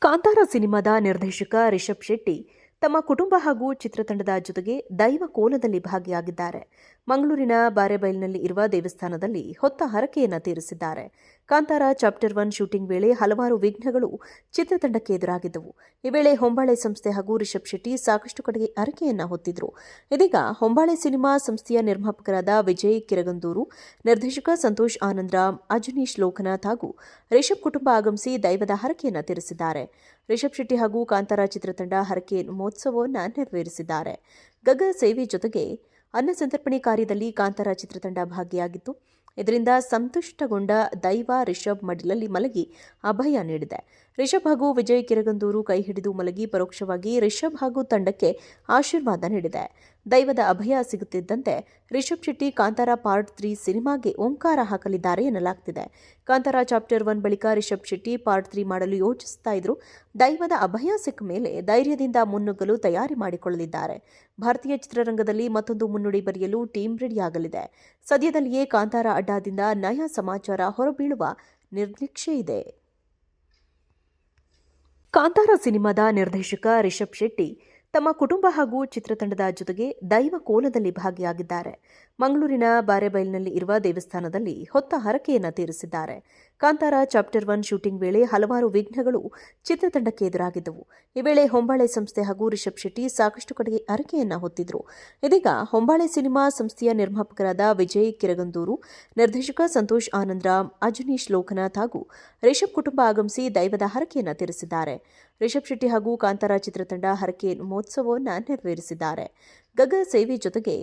ಕಾಂತಾರ ಸಿನಿಮಾದ ನಿರ್ದೇಶಕ ರಿಷಬ್ ಶೆಟ್ಟಿ ತಮ್ಮ ಕುಟುಂಬ ಹಾಗೂ ಚಿತ್ರತಂಡದ ಜೊತೆಗೆ ದೈವ ಕೋಲದಲ್ಲಿ ಭಾಗಿಯಾಗಿದ್ದಾರೆ. ಮಂಗಳೂರಿನ ಬಾರೆಬೈಲ್ನಲ್ಲಿ ಇರುವ ದೇವಸ್ಥಾನದಲ್ಲಿ ಹೊತ್ತ ಹರಕೆಯನ್ನು ತೀರಿಸಿದ್ದಾರೆ. ಕಾಂತಾರ ಚಾಪ್ಟರ್ 1 ಶೂಟಿಂಗ್ ವೇಳೆ ಹಲವಾರು ವಿಘ್ನಗಳು ಚಿತ್ರತಂಡಕ್ಕೆ ಎದುರಾಗಿದ್ದವು. ಈ ವೇಳೆ ಹೊಂಬಾಳೆ ಸಂಸ್ಥೆ ಹಾಗೂ ರಿಷಬ್ ಶೆಟ್ಟಿ ಸಾಕಷ್ಟು ಕಡೆಗೆ ಹರಕೆಯನ್ನ ಹೊತ್ತಿದ್ರು. ಇದೀಗ ಹೊಂಬಾಳೆ ಸಿನಿಮಾ ಸಂಸ್ಥೆಯ ನಿರ್ಮಾಪಕರಾದ ವಿಜಯ್ ಕಿರಗಂದೂರು, ನಿರ್ದೇಶಕ ಸಂತೋಷ್ ಆನಂದರಾಮ್, ಅಜನೀಶ್ ಲೋಕನಾಥ್ ಹಾಗೂ ರಿಷಬ್ ಕುಟುಂಬ ಆಗಮಿಸಿ ದೈವದ ಹರಕೆಯನ್ನ ತೀರಿಸಿದ್ದಾರೆ. ರಿಷಬ್ ಶೆಟ್ಟಿ ಹಾಗೂ ಕಾಂತಾರ ಚಿತ್ರತಂಡ ಹರಕೆ ಮಹೋತ್ಸವವನ್ನು ನೆರವೇರಿಸಿದ್ದಾರೆ. ಗಗ ಸೇವೆ ಜೊತೆಗೆ ಅನ್ನ ಸಂತರ್ಪಣೆ ಕಾರ್ಯದಲ್ಲಿ ಕಾಂತಾರ ಚಿತ್ರತಂಡ ಭಾಗಿಯಾಗಿತ್ತು. ಇದರಿಂದ ಸಂತುಷ್ಟಗೊಂಡ ದೈವ ರಿಷಬ್ ಮಡಿಲಲ್ಲಿ ಮಲಗಿ ಅಭಯ ನೀಡಿದೆ. ರಿಷಬ್ ಹಾಗೂ ವಿಜಯ್ ಕಿರಗಂದೂರು ಕೈ ಹಿಡಿದು ಮಲಗಿ ಪರೋಕ್ಷವಾಗಿ ರಿಷಬ್ ಹಾಗೂ ತಂಡಕ್ಕೆ ಆಶೀರ್ವಾದ ನೀಡಿದೆ. ದೈವದ ಅಭಯ ಸಿಗುತ್ತಿದ್ದಂತೆ ರಿಷಬ್ ಶೆಟ್ಟಿ ಕಾಂತಾರ ಪಾರ್ಟ್ 3 ಸಿನಿಮಾಗೆ ಓಂಕಾರ ಹಾಕಲಿದ್ದಾರೆ ಎನ್ನಲಾಗ್ತಿದೆ. ಕಾಂತಾರ ಚಾಪ್ಟರ್ 1 ಬಳಿಕ ರಿಷಬ್ ಶೆಟ್ಟಿ ಪಾರ್ಟ್ 3 ಮಾಡಲು ಯೋಚಿಸ್ತಾ ಇದ್ರು. ದೈವದ ಅಭಯ ಸಿಕ್ಕ ಮೇಲೆ ಧೈರ್ಯದಿಂದ ಮುನ್ನುಗ್ಗಲು ತಯಾರಿ ಮಾಡಿಕೊಳ್ಳಲಿದ್ದಾರೆ. ಭಾರತೀಯ ಚಿತ್ರರಂಗದಲ್ಲಿ ಮತ್ತೊಂದು ಮುನ್ನುಡಿ ಬರೆಯಲು ಟೀಮ್ ರೆಡಿಯಾಗಲಿದೆ. ಸದ್ಯದಲ್ಲಿಯೇ ಕಾಂತಾರ ಅಡ್ಡಾದಿಂದ ನಯ ಸಮಾಚಾರ ಹೊರಬೀಳುವ ನಿರೀಕ್ಷೆ ಇದೆ. ಕಾಂತಾರ ಸಿನಿಮಾದ ನಿರ್ದೇಶಕ ರಿಷಬ್ ಶೆಟ್ಟಿ ತಮ್ಮ ಕುಟುಂಬ ಹಾಗೂ ಚಿತ್ರತಂಡದ ಜೊತೆಗೆ ದೈವ ಕೋಲದಲ್ಲಿ ಭಾಗಿಯಾಗಿದ್ದಾರೆ. ಮಂಗಳೂರಿನ ಬಾರೆಬೈಲ್ನಲ್ಲಿ ಇರುವ ದೇವಸ್ಥಾನದಲ್ಲಿ ಹೊತ್ತ ಹರಕೆಯನ್ನು ತೀರಿಸಿದ್ದಾರೆ. ಕಾಂತಾರ ಚಾಪ್ಟರ್ 1 ಶೂಟಿಂಗ್ ವೇಳೆ ಹಲವಾರು ವಿಘ್ನಗಳು ಚಿತ್ರತಂಡಕ್ಕೆ ಎದುರಾಗಿದ್ದವು. ಈ ವೇಳೆ ಹೊಂಬಾಳೆ ಸಂಸ್ಥೆ ಹಾಗೂ ರಿಷಬ್ ಶೆಟ್ಟಿ ಸಾಕಷ್ಟು ಕಡೆಗೆ ಹರಕೆಯನ್ನ ಹೊತ್ತಿದ್ರು. ಇದೀಗ ಹೊಂಬಾಳೆ ಸಿನಿಮಾ ಸಂಸ್ಥೆಯ ನಿರ್ಮಾಪಕರಾದ ವಿಜಯ್ ಕಿರಗಂದೂರು, ನಿರ್ದೇಶಕ ಸಂತೋಷ್ ಆನಂದರಾಮ್, ಅಜನೀಶ್ ಲೋಕನಾಥ್ ಹಾಗೂ ರಿಷಬ್ ಕುಟುಂಬ ಆಗಮಿಸಿ ದೈವದ ಹರಕೆಯನ್ನ ತೀರಿಸಿದ್ದಾರೆ. ರಿಷಬ್ ಶೆಟ್ಟಿ ಹಾಗೂ ಕಾಂತಾರ ಚಿತ್ರತಂಡ ಹರಕೆ ಮಹೋತ್ಸವವನ್ನು ನೆರವೇರಿಸಿದ್ದಾರೆ. ಗಗ ಸೇವೆ ಜೊತೆಗೆ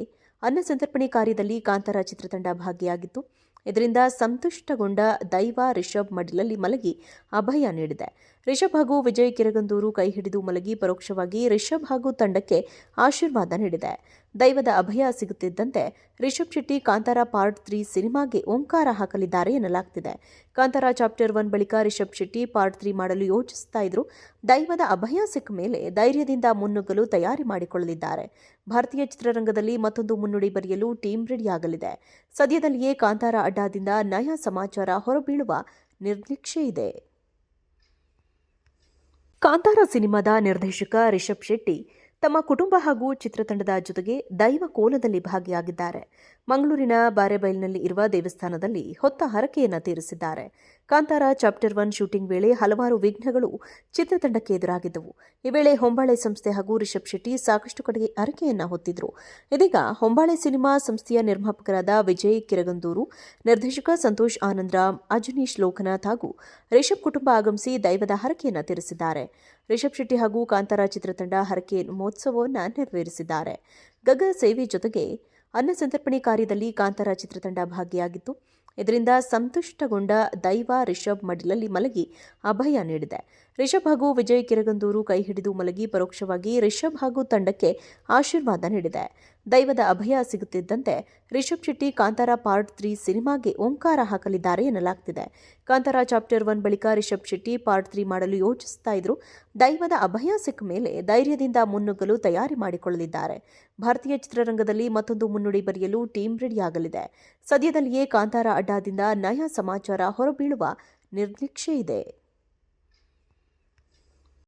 ಅನ್ನ ಸಂತರ್ಪಣೆ ಕಾರ್ಯದಲ್ಲಿ ಕಾಂತಾರ ಚಿತ್ರತಂಡ ಭಾಗಿಯಾಗಿತ್ತು. ಇದರಿಂದ ಸಂತುಷ್ಟಗೊಂಡ ದೈವ ರಿಷಬ್ ಮಡಿಲಲ್ಲಿ ಮಲಗಿ ಅಭಯ ನೀಡಿದೆ. ರಿಷಬ್ ಹಾಗೂ ವಿಜಯ್ ಕಿರಗಂದೂರು ಕೈ ಹಿಡಿದು ಮಲಗಿ ಪರೋಕ್ಷವಾಗಿ ರಿಷಬ್ ಹಾಗೂ ತಂಡಕ್ಕೆ ಆಶೀರ್ವಾದ ನೀಡಿದೆ. ದೈವದ ಅಭಯ ಸಿಗುತ್ತಿದ್ದಂತೆ ರಿಷಬ್ ಶೆಟ್ಟಿ ಕಾಂತಾರ ಪಾರ್ಟ್ 3 ಸಿನಿಮಾಗೆ ಓಂಕಾರ ಹಾಕಲಿದ್ದಾರೆ ಎನ್ನಲಾಗ್ತಿದೆ. ಕಾಂತಾರ ಚಾಪ್ಟರ್ 1 ಬಳಿಕ ರಿಷಬ್ ಶೆಟ್ಟಿ ಪಾರ್ಟ್ 3 ಮಾಡಲು ಯೋಚಿಸ್ತಾ ಇದ್ರು. ದೈವದ ಅಭಯ ಸಿಕ್ಕ ಮೇಲೆ ಧೈರ್ಯದಿಂದ ಮುನ್ನುಗ್ಗಲು ತಯಾರಿ ಮಾಡಿಕೊಳ್ಳಲಿದ್ದಾರೆ. ಭಾರತೀಯ ಚಿತ್ರರಂಗದಲ್ಲಿ ಮತ್ತೊಂದು ಮುನ್ನುಡಿ ಬರೆಯಲು ಟೀಮ್ ರೆಡಿಯಾಗಲಿದೆ. ಸದ್ಯದಲ್ಲಿಯೇ ಕಾಂತಾರ ಅಡ್ಡಾದಿಂದ ನಯ ಸಮಾಚಾರ ಹೊರಬೀಳುವ ನಿರೀಕ್ಷೆ ಇದೆ. ಕಾಂತಾರ ಸಿನಿಮಾದ ನಿರ್ದೇಶಕ ರಿಷಬ್ ಶೆಟ್ಟಿ ತಮ್ಮ ಕುಟುಂಬ ಹಾಗೂ ಚಿತ್ರತಂಡದ ಜೊತೆಗೆ ದೈವ ಕೋಲದಲ್ಲಿ ಭಾಗಿಯಾಗಿದ್ದಾರೆ. ಮಂಗಳೂರಿನ ಬಾರೆಬೈಲ್ನಲ್ಲಿ ಇರುವ ದೇವಸ್ಥಾನದಲ್ಲಿ ಹೊತ್ತ ಹರಕೆಯನ್ನು ತೀರಿಸಿದ್ದಾರೆ. ಕಾಂತಾರ ಚಾಪ್ಟರ್ 1 ಶೂಟಿಂಗ್ ವೇಳೆ ಹಲವಾರು ವಿಘ್ನಗಳು ಚಿತ್ರತಂಡಕ್ಕೆ ಎದುರಾಗಿದ್ದವು. ಈ ವೇಳೆ ಹೊಂಬಾಳೆ ಸಂಸ್ಥೆ ಹಾಗೂ ರಿಷಬ್ ಶೆಟ್ಟಿ ಸಾಕಷ್ಟು ಕಡೆಗೆ ಹರಕೆಯನ್ನ ಹೊತ್ತಿದ್ರು. ಇದೀಗ ಹೊಂಬಾಳೆ ಸಿನಿಮಾ ಸಂಸ್ಥೆಯ ನಿರ್ಮಾಪಕರಾದ ವಿಜಯ್ ಕಿರಗಂದೂರು, ನಿರ್ದೇಶಕ ಸಂತೋಷ್ ಆನಂದರಾಮ್, ಅಜನೀಶ್ ಲೋಕನಾಥ್ ಹಾಗೂ ರಿಷಬ್ ಕುಟುಂಬ ಆಗಮಿಸಿ ದೈವದ ಹರಕೆಯನ್ನು ತೀರಿಸಿದ್ದಾರೆ. ರಿಷಬ್ ಶೆಟ್ಟಿ ಹಾಗೂ ಕಾಂತಾರ ಚಿತ್ರತಂಡ ಹರಕೆ ಮಹೋತ್ಸವವನ್ನು ನೆರವೇರಿಸಿದ್ದಾರೆ. ಗಗ ಸೇವೆ ಜೊತೆಗೆ ಅನ್ನ ಸಂತರ್ಪಣೆ ಕಾರ್ಯದಲ್ಲಿ ಕಾಂತಾರ ಚಿತ್ರತಂಡ ಭಾಗಿಯಾಗಿತ್ತು. ಇದರಿಂದ ಸಂತುಷ್ಟಗೊಂಡ ದೈವ ರಿಷಬ್ ಮಡಿಲಲ್ಲಿ ಮಲಗಿ ಅಭಯ ನೀಡಿದೆ. ರಿಷಬ್ ಹಾಗೂ ವಿಜಯ್ ಕಿರಗಂದೂರು ಕೈ ಹಿಡಿದು ಮಲಗಿ ಪರೋಕ್ಷವಾಗಿ ರಿಷಬ್ ಹಾಗೂ ತಂಡಕ್ಕೆ ಆಶೀರ್ವಾದ ನೀಡಿದೆ. ದೈವದ ಅಭಯ ಸಿಗುತ್ತಿದ್ದಂತೆ ರಿಷಬ್ ಶೆಟ್ಟಿ ಕಾಂತಾರ ಪಾರ್ಟ್ 3 ಸಿನಿಮಾಗೆ ಓಂಕಾರ ಹಾಕಲಿದ್ದಾರೆ ಎನ್ನಲಾಗ್ತಿದೆ. ಕಾಂತಾರ ಚಾಪ್ಟರ್ 1 ಬಳಿಕ ರಿಷಬ್ ಶೆಟ್ಟಿ ಪಾರ್ಟ್ 3 ಮಾಡಲು ಯೋಚಿಸ್ತಾ ಇದ್ರು. ದೈವದ ಅಭಯ ಸಿಕ್ಕ ಮೇಲೆ ಧೈರ್ಯದಿಂದ ಮುನ್ನುಗ್ಗಲು ತಯಾರಿ ಮಾಡಿಕೊಳ್ಳಲಿದ್ದಾರೆ. ಭಾರತೀಯ ಚಿತ್ರರಂಗದಲ್ಲಿ ಮತ್ತೊಂದು ಮುನ್ನುಡಿ ಬರೆಯಲು ಟೀಮ್ ರೆಡಿಯಾಗಲಿದೆ. ಸದ್ಯದಲ್ಲಿಯೇ ಕಾಂತಾರ ಅಡ್ಡಾದಿಂದ ನಯ ಸಮಾಚಾರ ಹೊರಬೀಳುವ ನಿರೀಕ್ಷೆ ಇದೆ.